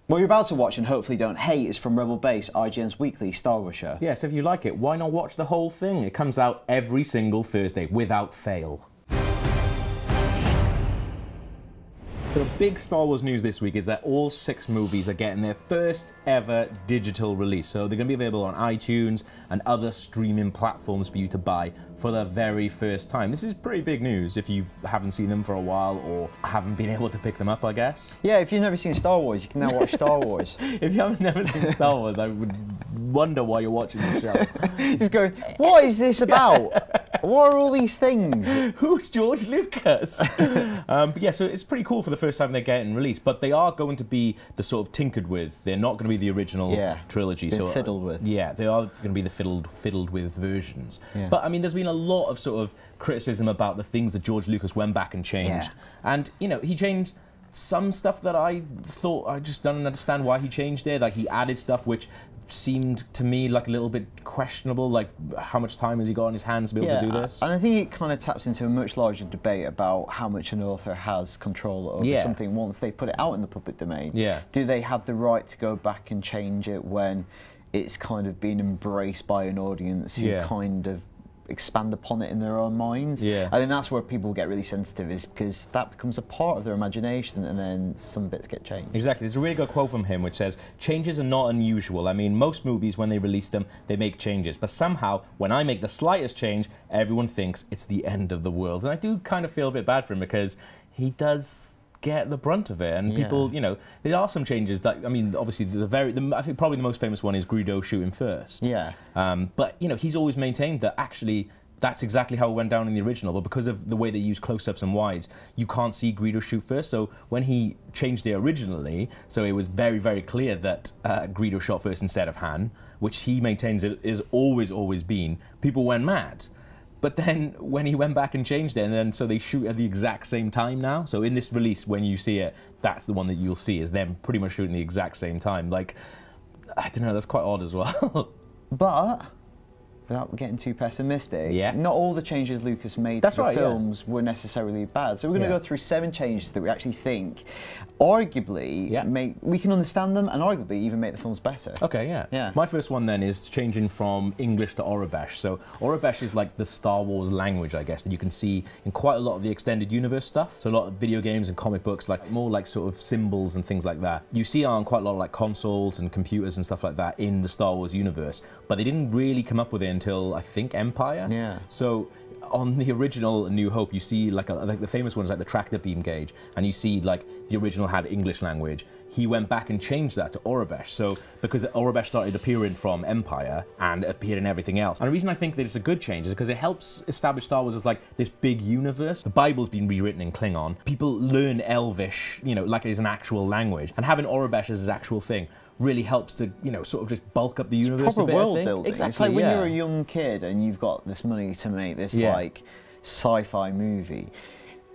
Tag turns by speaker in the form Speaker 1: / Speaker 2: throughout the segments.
Speaker 1: What you're about to watch and hopefully don't hate is from Rebel Base, IGN's weekly Star Wars show.
Speaker 2: Yes, if you like it, why not watch the whole thing? It comes out every single Thursday, without fail. So the big Star Wars news this week is that all 6 movies are getting their first ever digital release. So they're going to be available on iTunes and other streaming platforms for you to buy for the very first time. This is pretty big news if you haven't seen them for a while or haven't been able to pick them up, I guess.
Speaker 1: Yeah, if you've never seen Star Wars, you can now watch Star Wars.
Speaker 2: If you haven't never seen Star Wars, I would wonder why you're watching the show.
Speaker 1: Just going, what is this about? What are all these things?
Speaker 2: Who's George Lucas? But yeah, so it's pretty cool for the first time they're getting released, but they are going to be the sort of tinkered with. They're not going to be the original trilogy.
Speaker 1: So fiddled with.
Speaker 2: Yeah, they are going to be the fiddled with versions.
Speaker 1: Yeah.
Speaker 2: But I mean, there's been a lot of sort of criticism about the things that George Lucas went back and changed. Yeah. And, you know, he changed some stuff that I thought I just don't understand why he changed it. Like, he added stuff which seemed to me like a little bit questionable, like how much time has he got on his hands to be able to do this?
Speaker 1: And I think it kind of taps into a much larger debate about how much an author has control over something once they put it out in the public domain.
Speaker 2: Yeah.
Speaker 1: Do they have the right to go back and change it when it's kind of been embraced by an audience who kind of expand upon it in their own minds?
Speaker 2: Yeah.
Speaker 1: I think that's where people get really sensitive, is because that becomes a part of their imagination and then some bits get changed.
Speaker 2: Exactly. There's a really good quote from him which says, "Changes are not unusual. I mean, most movies, when they release them, they make changes. But somehow, when I make the slightest change, everyone thinks it's the end of the world." And I do kind of feel a bit bad for him because he does get the brunt of it, and people, you know, there are some changes that, I mean, obviously I think probably the most famous one is Greedo shooting first.
Speaker 1: Yeah.
Speaker 2: But, you know, he's always maintained that actually that's exactly how it went down in the original, but because of the way they use close-ups and wides, you can't see Greedo shoot first. So when he changed it originally, so it was very, very clear that Greedo shot first instead of Han, which he maintains it is always been, people went mad. But then when he went back and changed it, and then so they shoot at the exact same time now. So in this release, when you see it, that's the one that you'll see, is them pretty much shooting the exact same time. Like, I don't know, that's quite odd as well.
Speaker 1: But without getting too pessimistic, not all the changes Lucas made to the films were necessarily bad. So we're going to go through 7 changes that we actually think, arguably, we can understand them and arguably even make the films better.
Speaker 2: Okay, yeah. My first one then is changing from English to Aurebesh. So Aurebesh is like the Star Wars language, I guess, that you can see in quite a lot of the extended universe stuff. So a lot of video games and comic books, like more like sort of symbols and things like that. You see on quite a lot of like consoles and computers and stuff like that in the Star Wars universe, but they didn't really come up with it until, I think, Empire.
Speaker 1: Yeah.
Speaker 2: So on the original New Hope, you see like the famous ones like the tractor beam gauge, and you see like the original had English language. He went back and changed that to Aurebesh. So because Aurebesh started appearing from Empire and appeared in everything else. And the reason I think that it's a good change is because it helps establish Star Wars as like this big universe. The Bible's been rewritten in Klingon. People learn Elvish, you know, like it is an actual language. And having Aurebesh as his actual thing really helps to, you know, sort of just bulk up the universe a bit,
Speaker 1: world building.
Speaker 2: Exactly,
Speaker 1: it's like when you're a young kid and you've got this money to make this like sci-fi movie.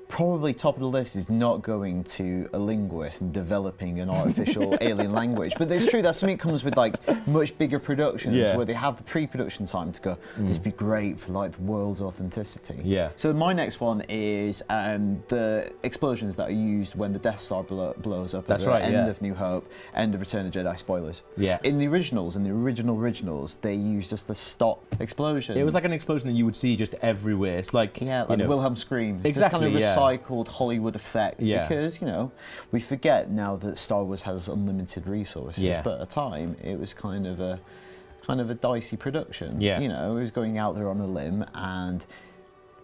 Speaker 1: Probably top of the list is not going to a linguist and developing an artificial alien language. But it's true that something comes with like much bigger productions where they have the pre-production time to go, this would be great for like the world's authenticity.
Speaker 2: Yeah.
Speaker 1: So my next one is the explosions that are used when the Death Star blows up at the end of New Hope, end of Return of the Jedi, spoilers.
Speaker 2: Yeah.
Speaker 1: In the originals, in the originals, they used just a stop explosion.
Speaker 2: It was like an explosion that you would see just everywhere. It's like,
Speaker 1: like
Speaker 2: you know,
Speaker 1: Wilhelm scream.
Speaker 2: Exactly,
Speaker 1: It's kind of recycled Hollywood effect, because, you know, we forget now that Star Wars has unlimited resources, but at the time it was kind of a dicey production. You know, it was going out there on a limb, and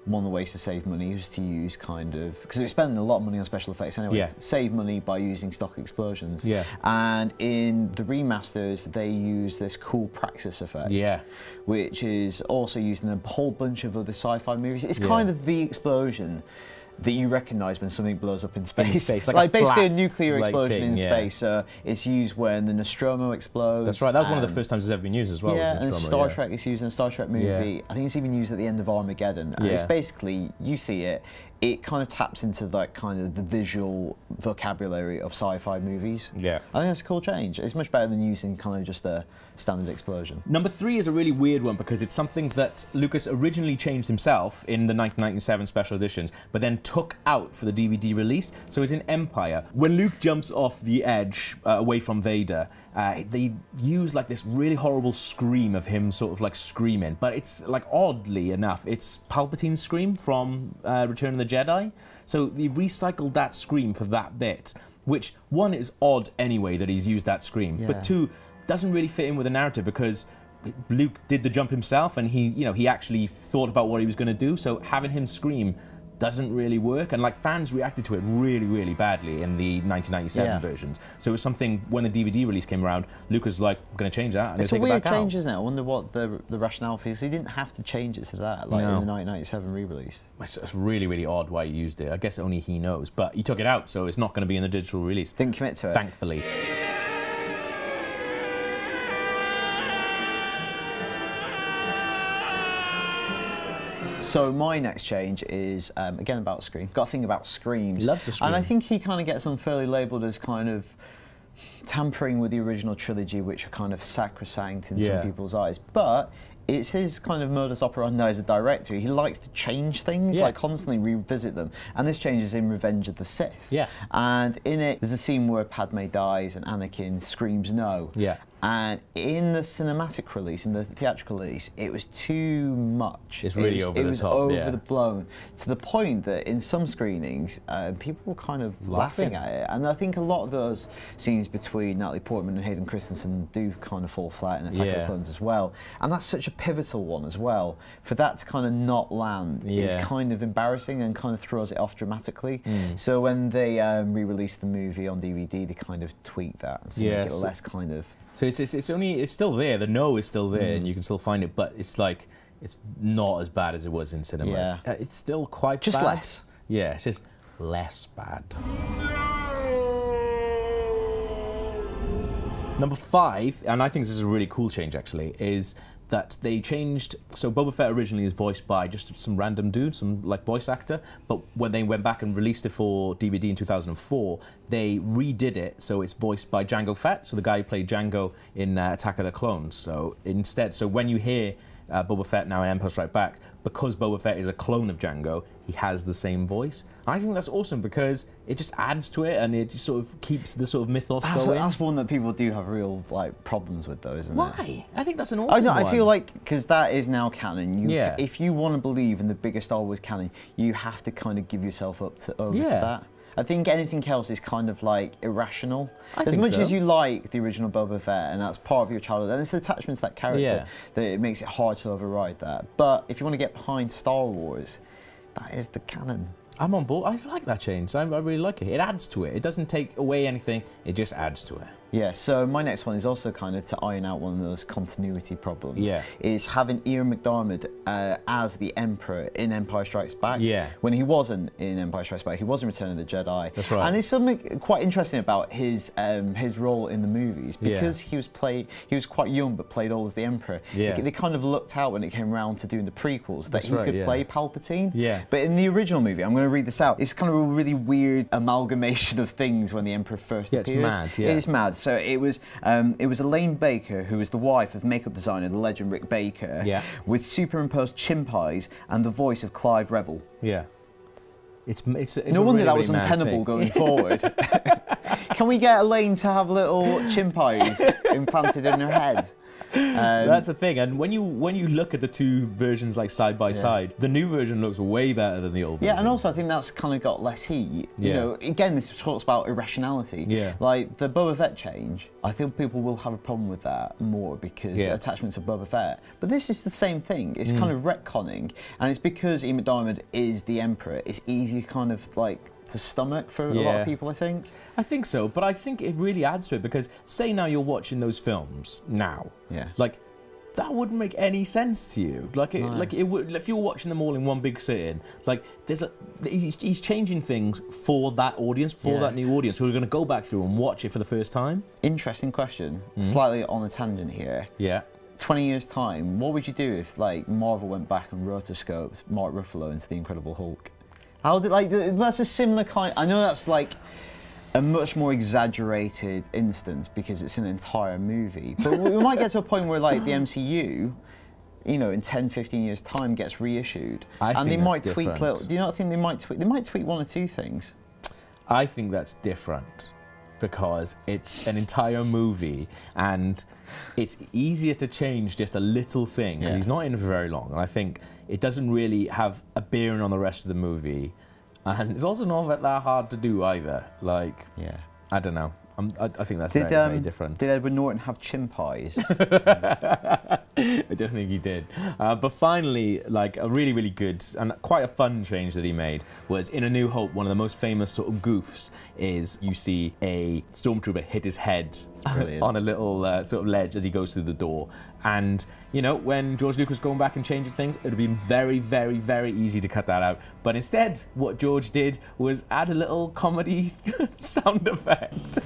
Speaker 1: one of the ways to save money was to use kind of, because they were spending a lot of money on special effects anyway, save money by using stock explosions. And in the remasters, they use this cool praxis effect, which is also used in a whole bunch of other sci-fi movies. It's kind of the explosion that you recognise when something blows up in space.
Speaker 2: Like
Speaker 1: basically a nuclear explosion in space. It's used when the Nostromo explodes.
Speaker 2: That's right, that was one of the first times it's ever been used as well.
Speaker 1: Yeah, and Star Trek is used in a Star Trek movie. I think it's even used at the end of Armageddon. And it's basically, you see it, it kind of taps into like kind of the visual vocabulary of sci-fi movies.
Speaker 2: Yeah.
Speaker 1: I think that's a cool change. It's much better than using kind of just a standard explosion.
Speaker 2: Number 3 is a really weird one because it's something that Lucas originally changed himself in the 1997 special editions, but then took out for the DVD release. So it's in Empire. When Luke jumps off the edge away from Vader, they use like this really horrible scream of him sort of like screaming, but it's like oddly enough, it's Palpatine's scream from Return of the Jedi. So they recycled that scream for that bit, which one is odd anyway that he's used that scream, but two, doesn't really fit in with the narrative because Luke did the jump himself and he actually thought about what he was going to do, so having him scream doesn't really work, and like fans reacted to it really badly in the 1997 versions. So it was something when the DVD release came around, Lucas was like, I'm going to change that. I'm
Speaker 1: it's a
Speaker 2: take
Speaker 1: weird
Speaker 2: it back
Speaker 1: change,
Speaker 2: out.
Speaker 1: isn't it? I wonder what the rationale for is. He didn't have to change it to that, like in the 1997 re-release.
Speaker 2: It's really odd why he used it. I guess only he knows, but he took it out, so it's not going to be in the digital release.
Speaker 1: Didn't commit to it.
Speaker 2: Thankfully.
Speaker 1: So my next change is, again, about Scream. Got a thing about screams.
Speaker 2: Loves a scream.
Speaker 1: And I think he kind of gets unfairly labelled as kind of tampering with the original trilogy, which are kind of sacrosanct in some people's eyes. But it's his kind of modus operandi as a director. He likes to change things, like constantly revisit them. And this change is in Revenge of the Sith.
Speaker 2: Yeah.
Speaker 1: And in it, there's a scene where Padme dies and Anakin screams no.
Speaker 2: Yeah.
Speaker 1: And in the cinematic release, in the theatrical release, it was too much.
Speaker 2: It's really over the top.
Speaker 1: It was over the blown, to the point that in some screenings, people were kind of laughing at it. And I think a lot of those scenes between Natalie Portman and Hayden Christensen do kind of fall flat in Attack of the Clones as well. And that's such a pivotal one as well. For that to kind of not land is kind of embarrassing and kind of throws it off dramatically. So when they re-released the movie on DVD, they kind of tweaked that to make it less kind of...
Speaker 2: So it's still there. The no is still there, and you can still find it. But it's like it's not as bad as it was in cinemas. It's still quite
Speaker 1: just
Speaker 2: bad.
Speaker 1: less.
Speaker 2: Yeah, it's just less bad. Number 5, and I think this is a really cool change actually, is that they changed. So Boba Fett originally is voiced by just some random dude, some like voice actor, but when they went back and released it for DVD in 2004, they redid it so it's voiced by Jango Fett, so the guy who played Jango in Attack of the Clones. So instead, so when you hear Boba Fett now in Empire Strikes Back, because Boba Fett is a clone of Jango, he has the same voice. And I think that's awesome because it just adds to it and it just sort of keeps the sort of mythos going.
Speaker 1: That's one that people do have real like problems with, though, isn't it?
Speaker 2: Why? I think that's an awesome one.
Speaker 1: I feel like because that is now canon.
Speaker 2: Yeah.
Speaker 1: If you want to believe in the bigger Star Wars canon, you have to kind of give yourself up to to that. I think anything else is kind of like irrational. As much as you like the original Boba Fett, and that's part of your childhood, and it's the attachment to that character that it makes it hard to override that. But if you want to get behind Star Wars, that is the canon.
Speaker 2: I'm on board. I like that change. I really like it. It adds to it. It doesn't take away anything. It just adds to it.
Speaker 1: Yeah, so my next one is also kind of to iron out one of those continuity problems.
Speaker 2: Yeah.
Speaker 1: Is having Ian McDiarmid as the Emperor in Empire Strikes Back.
Speaker 2: Yeah.
Speaker 1: When he wasn't in Empire Strikes Back, he was in Return of the Jedi.
Speaker 2: That's right.
Speaker 1: And there's something quite interesting about his role in the movies because he was quite young but played all as the Emperor.
Speaker 2: Yeah.
Speaker 1: They kind of looked out when it came around to doing the prequels that he could play Palpatine.
Speaker 2: Yeah.
Speaker 1: But in the original movie, I'm going to read this out. It's kind of a really weird amalgamation of things when the Emperor first appears.
Speaker 2: It's mad. Yeah.
Speaker 1: It is mad. So it was Elaine Baker, who was the wife of makeup designer, the legend Rick Baker, with superimposed chimp eyes and the voice of Clive Revel.
Speaker 2: Yeah. It's
Speaker 1: no wonder that was untenable going forward. Can we get Elaine to have little chimp eyes implanted in her head?
Speaker 2: That's the thing, and when you look at the two versions like side by side, the new version looks way better than the old version.
Speaker 1: Yeah, and also I think that's kind of got less heat. You know, again, this talks about irrationality.
Speaker 2: Yeah.
Speaker 1: Like the Boba Fett change, I think people will have a problem with that more because attachments of Boba Fett. But this is the same thing. It's kind of retconning, and it's because Ian McDiarmid is the Emperor. It's easy kind of like to stomach for a lot of people, I think.
Speaker 2: I think so, but I think it really adds to it because say now you're watching those films now, like that wouldn't make any sense to you. Like it would if you were watching them all in one big sitting. Like he's changing things for that audience, for that new audience who are going to go back through and watch it for the first time.
Speaker 1: Interesting question. Slightly on a tangent here.
Speaker 2: Yeah.
Speaker 1: 20 years time, what would you do if like Marvel went back and rotoscoped Mark Ruffalo into the Incredible Hulk? How did, like, that's a similar kind, I know that's like a much more exaggerated instance because it's an entire movie, but we might get to a point where like the MCU, you know, in 10, 15 years time gets reissued. And they might tweak little, do you not think they might tweak one or two things?
Speaker 2: I think that's different because it's an entire movie and it's easier to change just a little thing because he's not in it for very long, and I think it doesn't really have a bearing on the rest of the movie, and it's also not that hard to do either. Like, I don't know. I think that's very different.
Speaker 1: Did Edward Norton have chimp eyes?
Speaker 2: I don't think he did. But finally, like a really, really good and quite a fun change that he made was in A New Hope, one of the most famous sort of goofs is you see a stormtrooper hit his head on a little sort of ledge as he goes through the door. And, you know, when George Lucas was going back and changing things, it would have been very, very, very easy to cut that out. But instead, what George did was add a little comedy sound effect.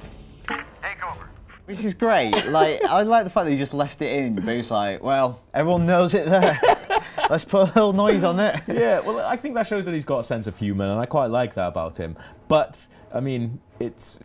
Speaker 1: Which is great. Like, I like the fact that he just left it in, but he's like, well, everyone knows it there. Let's put a little noise on it.
Speaker 2: Yeah, well, I think that shows that he's got a sense of humour, and I quite like that about him. But, I mean, it's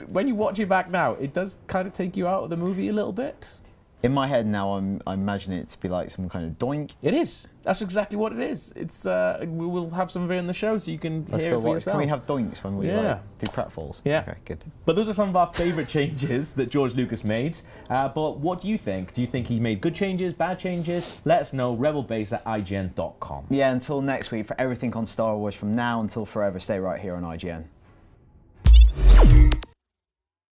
Speaker 2: when you watch it back now, it does kind of take you out of the movie a little bit.
Speaker 1: In my head now, I'm imagining it to be like some kind of doink.
Speaker 2: It is. That's exactly what it is. It's we will have some of it in the show so you can hear it for yourself.
Speaker 1: Can we have doinks when we like, do pratfalls?
Speaker 2: Yeah.
Speaker 1: Okay, good.
Speaker 2: But those are some of our favourite changes that George Lucas made. But what do you think? Do you think he made good changes, bad changes? Let us know, rebelbase@ign.com.
Speaker 1: Yeah, until next week, for everything on Star Wars from now until forever, stay right here on IGN.